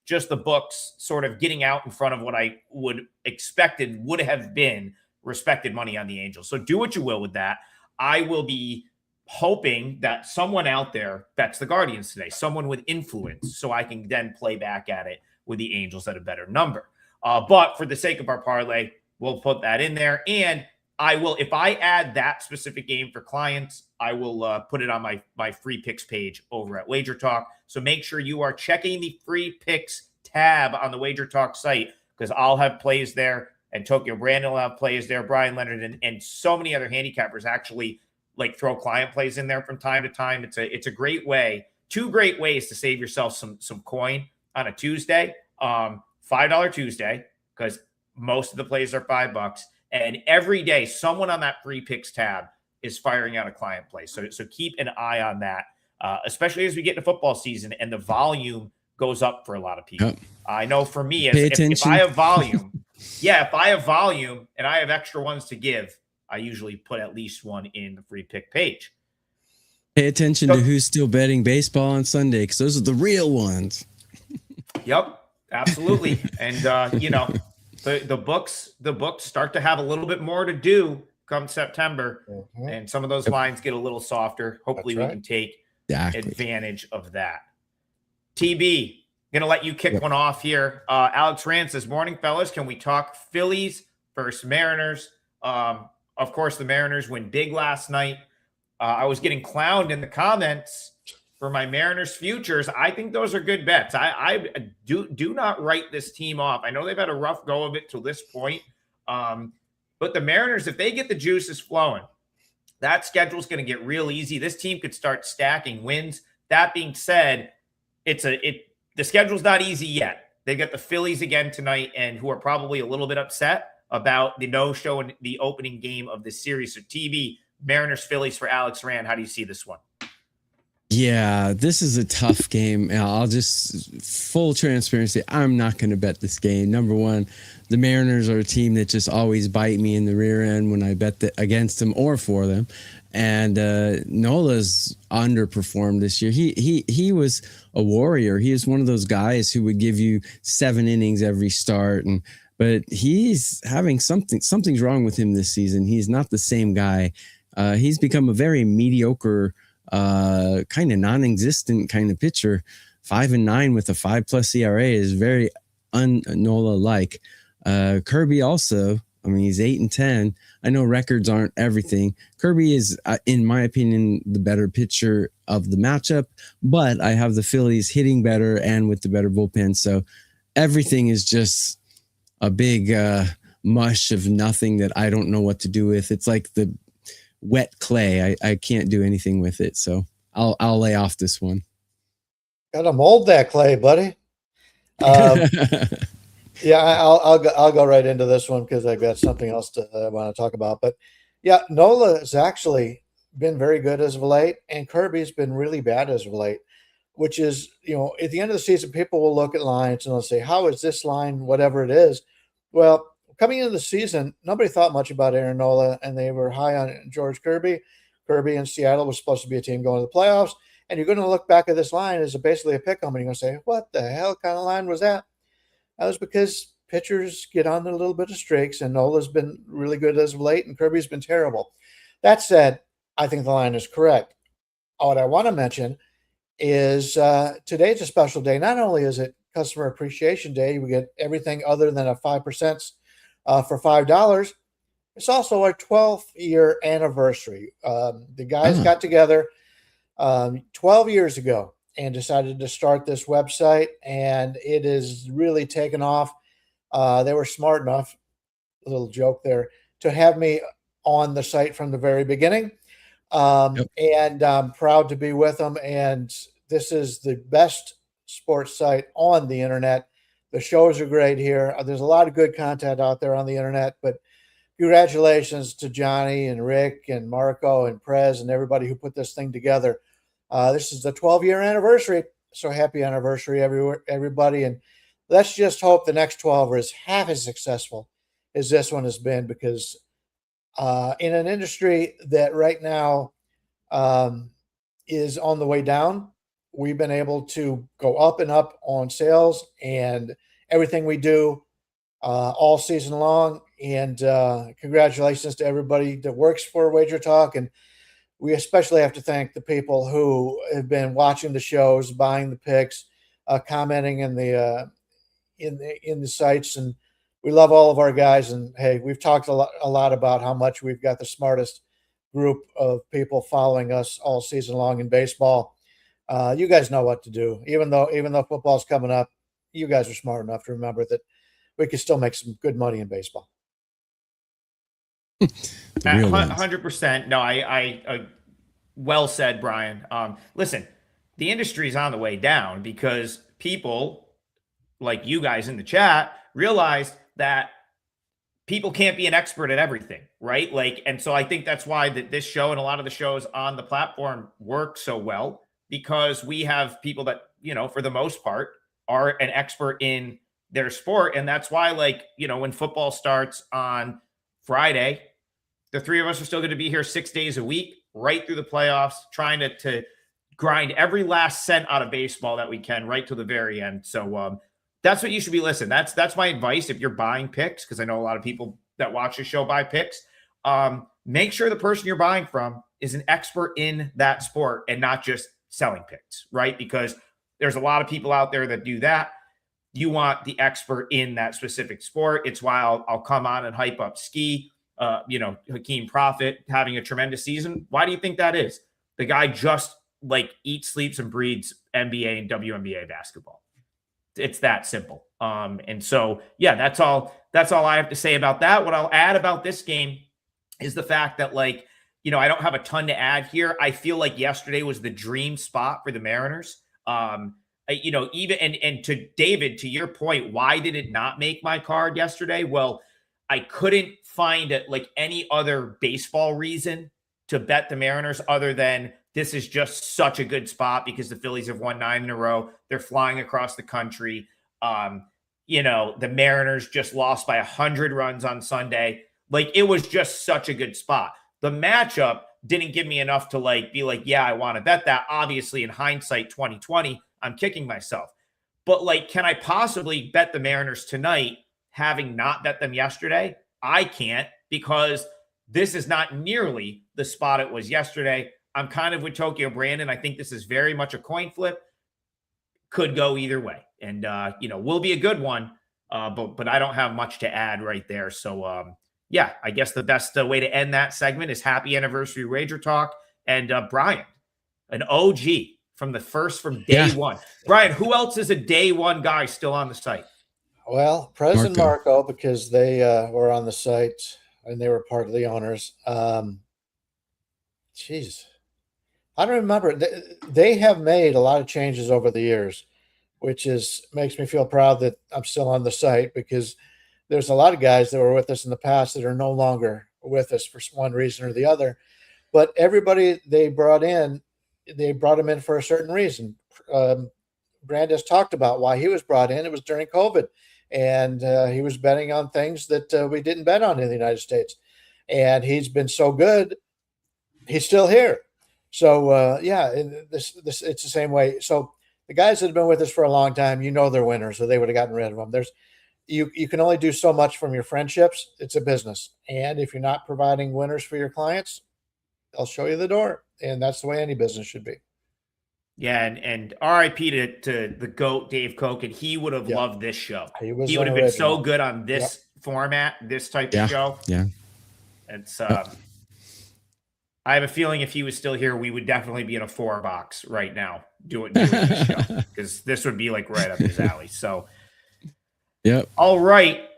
Speaker 1: just the books sort of getting out in front of what I would have been respected money on the Angels. So do what you will with that. I will be hoping that someone out there bets the Guardians today, someone with influence, so I can then play back at it with the Angels at a better number. But for the sake of our parlay, we'll put that in there. And I will, if I add that specific game for clients, I will put it on my free picks page over at WagerTalk. So make sure you are checking the free picks tab on the WagerTalk site because I'll have plays there and Tokyo Brandon will have plays there, Bryan Leonard, and so many other handicappers actually like throw client plays in there from time to time. It's a great way, 2 great ways to save yourself some coin on a Tuesday, $5 Tuesday, because most of the plays are $5. And every day, someone on that free picks tab is firing out a client play. So keep an eye on that, especially as we get into football season and the volume goes up for a lot of people. Yep. I know for me, if I have volume, if I have volume and I have extra ones to give, I usually put at least one in the free pick page.
Speaker 3: Pay attention to who's still betting baseball on Sunday, because those are the real ones.
Speaker 1: Yep, absolutely. And the books start to have a little bit more to do come September, and some of those lines get a little softer. Hopefully we can take advantage of that. TB, gonna let you kick one off here. Alex Rand says, morning fellas, can we talk Phillies versus Mariners? Of course the Mariners win big last night. I was getting clowned in the comments for my Mariners futures. I think those are good bets. I do not write this team off. I know they've had a rough go of it to this point. But the Mariners, if they get the juices flowing, that schedule is going to get real easy. This team could start stacking wins. That being said, the schedule's not easy yet. They've got the Phillies again tonight, and who are probably a little bit upset about the no-show in the opening game of this series. So TV, Mariners, Phillies for Alex Rand. How do you see this one?
Speaker 3: Yeah, this is a tough game. I'll just, full transparency, I'm not going to bet this game. Number one, the Mariners are a team that just always bite me in the rear end when I bet against them or for them. And Nola's underperformed this year. He was a warrior. He is one of those guys who would give you 7 innings every start, but he's having something's wrong with him this season. He's not the same guy. He's become a very mediocre, kind of non-existent kind of pitcher. 5-9 with a 5+ ERA is very un-Nola like. Kirby also, I mean, he's 8-10. I know records aren't everything. Kirby is, in my opinion, the better pitcher of the matchup, but I have the Phillies hitting better and with the better bullpen. So everything is just a big mush of nothing that I don't know what to do with. It's like the wet clay. I can't do anything with it. So I'll lay off this one.
Speaker 2: Gotta mold that clay, buddy. Yeah, I'll go right into this one because I've got something else I want to talk about. But yeah, Nola has actually been very good as of late, and Kirby's been really bad as of late, which is, at the end of the season, people will look at lines and they'll say, how is this line, whatever it is? Well, coming into the season, nobody thought much about Aaron Nola, and they were high on George Kirby. Kirby in Seattle was supposed to be a team going to the playoffs, and you're going to look back at this line as basically a pick 'em, and you're going to say, what the hell kind of line was that? That was because pitchers get on a little bit of streaks, and Nola's been really good as of late, and Kirby's been terrible. That said, I think the line is correct. What I want to mention is today's a special day. Not only is it Customer Appreciation Day, we get everything other than a 5% for $5. It's also our 12th year anniversary. The guys got together 12 years ago and decided to start this website, and it is really taken off. They were smart enough, a little joke there, to have me on the site from the very beginning. And I'm proud to be with them. And this is the best sports site on the internet. The shows are great here. There's a lot of good content out there on the internet, but congratulations to Johnny and Rick and Marco and Prez and everybody who put this thing together. This is the 12-year anniversary. So happy anniversary, everybody. And let's just hope the next 12 are half as successful as this one has been, because in an industry that right now is on the way down, we've been able to go up and up on sales and everything we do all season long. And congratulations to everybody that works for WagerTalk. And we especially have to thank the people who have been watching the shows, buying the picks, commenting in the sites. And we love all of our guys. And hey, we've talked a lot about how much we've got the smartest group of people following us all season long in baseball. You guys know what to do. Even though football's coming up, you guys are smart enough to remember that we can still make some good money in baseball.
Speaker 1: 100%. No, I well said, Brian. Listen, the industry is on the way down because people like you guys in the chat realized that people can't be an expert at everything, right? And so I think that's why this show and a lot of the shows on the platform work so well, because we have people that, for the most part, are an expert in their sport. And that's why, when football starts on Friday, the three of us are still going to be here 6 days a week, right through the playoffs, trying to grind every last cent out of baseball that we can right to the very end. So that's what you should be listening. That's my advice if you're buying picks, because I know a lot of people that watch the show buy picks. Make sure the person you're buying from is an expert in that sport and not just selling picks, right? Because there's a lot of people out there that do that. You want the expert in that specific sport. It's why I'll come on and hype up Ski, Hakeem Profit having a tremendous season. Why do you think that is? The guy just eats, sleeps, and breeds NBA and WNBA basketball. It's that simple. And so, yeah, that's all I have to say about that. What I'll add about this game is the fact that I don't have a ton to add here. I feel like yesterday was the dream spot for the Mariners. Even and to David, to your point, why did it not make my card yesterday? Well, I couldn't find any other baseball reason to bet the Mariners other than this is just such a good spot because the Phillies have won 9 in a row. They're flying across the country. The Mariners just lost by 100 runs on Sunday. It was just such a good spot. The matchup didn't give me enough to be yeah, I want to bet that. Obviously, in hindsight, 2020, I'm kicking myself. But can I possibly bet the Mariners tonight, having not bet them yesterday? I can't, because this is not nearly the spot it was yesterday. I'm kind of with Tokyo Brandon. I think this is very much a coin flip. Could go either way. And, will be a good one. But I don't have much to add right there. So, yeah, I guess the best way to end that segment is happy anniversary Wager Talk. And Brian, an OG from day one. Brian, who else is a day one guy still on the site?
Speaker 2: Well, President Marco, because they were on the site and they were part of the owners. Jeez. I don't remember. They have made a lot of changes over the years, which makes me feel proud that I'm still on the site, because there's a lot of guys that were with us in the past that are no longer with us for one reason or the other. But everybody they brought them in for a certain reason. Brandis talked about why he was brought in. It was during COVID, and he was betting on things that we didn't bet on in the United States. And he's been so good, he's still here. So, it's the same way. So the guys that have been with us for a long time, they're winners, so they would have gotten rid of them. You can only do so much from your friendships. It's a business. And if you're not providing winners for your clients, they'll show you the door. And that's the way any business should be.
Speaker 1: Yeah, and RIP to the GOAT, Dave Koch, he would have loved this show. He would have been so good on this format, this type of show.
Speaker 3: Yeah.
Speaker 1: It's I have a feeling if he was still here, we would definitely be in a 4-box right now doing this show, because this would be right up his alley. So,
Speaker 3: yep.
Speaker 1: All right.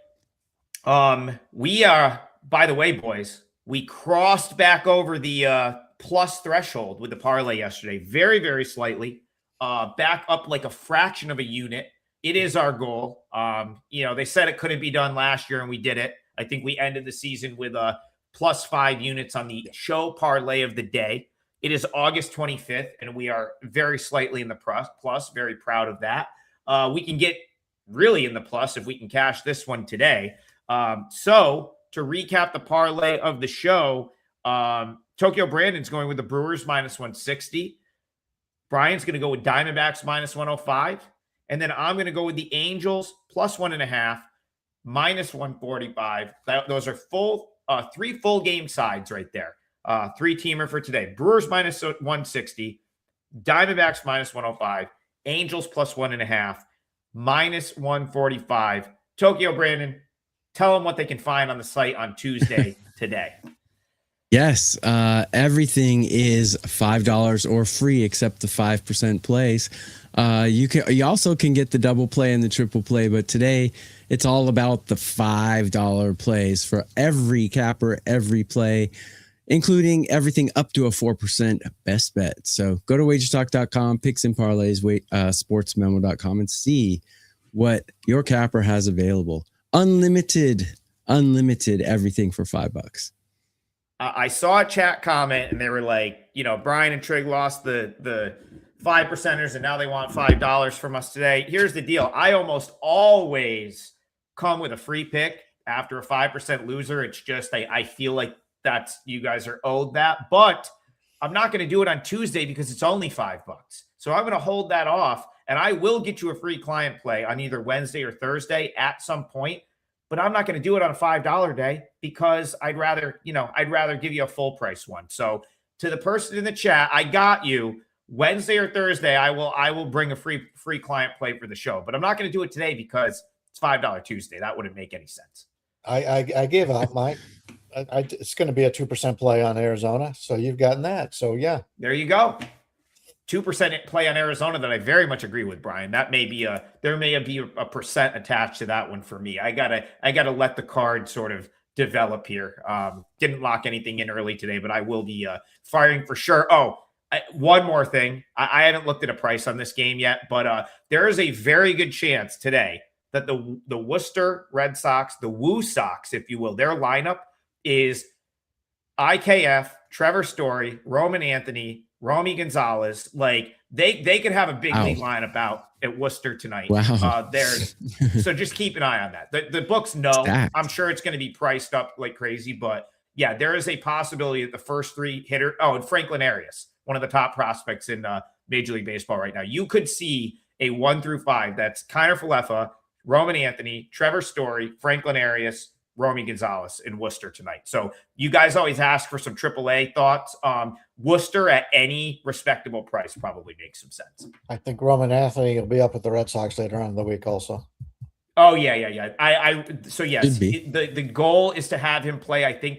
Speaker 1: We are, by the way, boys, we crossed back over the plus threshold with the parlay yesterday, very, very slightly, back up a fraction of a unit. It is our goal. They said it couldn't be done last year, and we did it. I think we ended the season with plus 5 units on the show parlay of the day. It is August 25th, and we are very slightly in the plus. Very proud of that. We can get really in the plus if we can cash this one today. So to recap the parlay of the show, Tokyo Brandon's going with the Brewers minus 160. Brian's going to go with Diamondbacks minus 105. And then I'm going to go with the Angels plus 1.5, minus 145. Those are 3 full game sides right there. 3-teamer for today. Brewers minus 160, Diamondbacks minus 105, Angels plus 1.5, minus 145. Tokyo Brandon, tell them what they can find on the site on Tuesday today.
Speaker 3: Yes, everything is $5 or free except the 5% plays. You also can get the double play and the triple play, but today it's all about the $5 plays for every capper, every play, including everything up to a 4% best bet. So go to wagertalk.com, picks and parlays, sportsmemo.com, and see what your capper has available. Unlimited everything for $5.
Speaker 1: I saw a chat comment and they were like, Brian and Trig lost the 5%ers and now they want $5 from us today. Here's the deal. I almost always come with a free pick after a 5% loser. It's just, I feel like that's you guys are owed that. But I'm not going to do it on Tuesday because it's only $5. So I'm going to hold that off, and I will get you a free client play on either Wednesday or Thursday at some point. But I'm not going to do it on a $5 day because I'd rather give you a full price one. So to the person in the chat, I got you. Wednesday or Thursday, I will bring a free client play for the show. But I'm not going to do it today because it's $5 Tuesday. That wouldn't make any sense.
Speaker 2: I gave out Mike. It's going to be a 2% play on Arizona. So you've gotten that. So yeah.
Speaker 1: There you go. 2% play on Arizona that I very much agree with, Brian. That may be there may be a percent attached to that one for me. I gotta let the card sort of develop here. Didn't lock anything in early today, but I will be firing for sure. One more thing. I haven't looked at a price on this game yet, but there is a very good chance today that the Worcester Red Sox, the Woo Sox, if you will, their lineup is IKF, Trevor Story, Roman Anthony, Romy Gonzalez. Like they could have a big league lineup out at Worcester tonight.
Speaker 3: Wow.
Speaker 1: So just keep an eye on that. The books know. Stacked. I'm sure it's going to be priced up like crazy, but yeah, there is a possibility that the first three hitter. And Franklin Arias, one of the top prospects in Major League Baseball right now. You could see a 1 through 5. That's Kiner Falefa, Roman Anthony, Trevor Story, Franklin Arias, Romy Gonzalez in Worcester tonight. So you guys always ask for some AAA thoughts. Worcester at any respectable price probably makes some sense.
Speaker 2: I think Roman Anthony will be up at the Red Sox later on in the week also.
Speaker 1: Oh, yeah. So yes, the goal is to have him play, I think,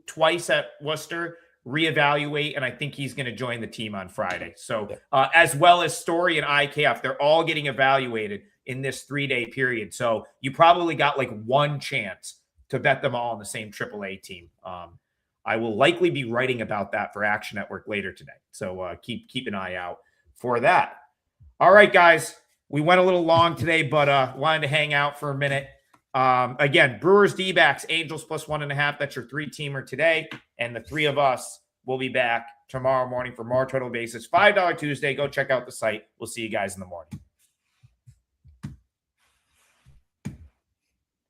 Speaker 1: twice at Worcester, reevaluate, and I think he's going to join the team on Friday. So as well as Story and IKF, they're all getting evaluated in this 3-day period. So you probably got like one chance to bet them all on the same AAA team. I will likely be writing about that for Action Network later today. So keep an eye out for that. All right, guys, we went a little long today, but wanted to hang out for a minute. Again, Brewers, D-backs, Angels plus 1.5. That's your 3-teamer today. And the 3 of us will be back tomorrow morning for more Total Basis. $5 Tuesday. Go check out the site. We'll see you guys in the morning.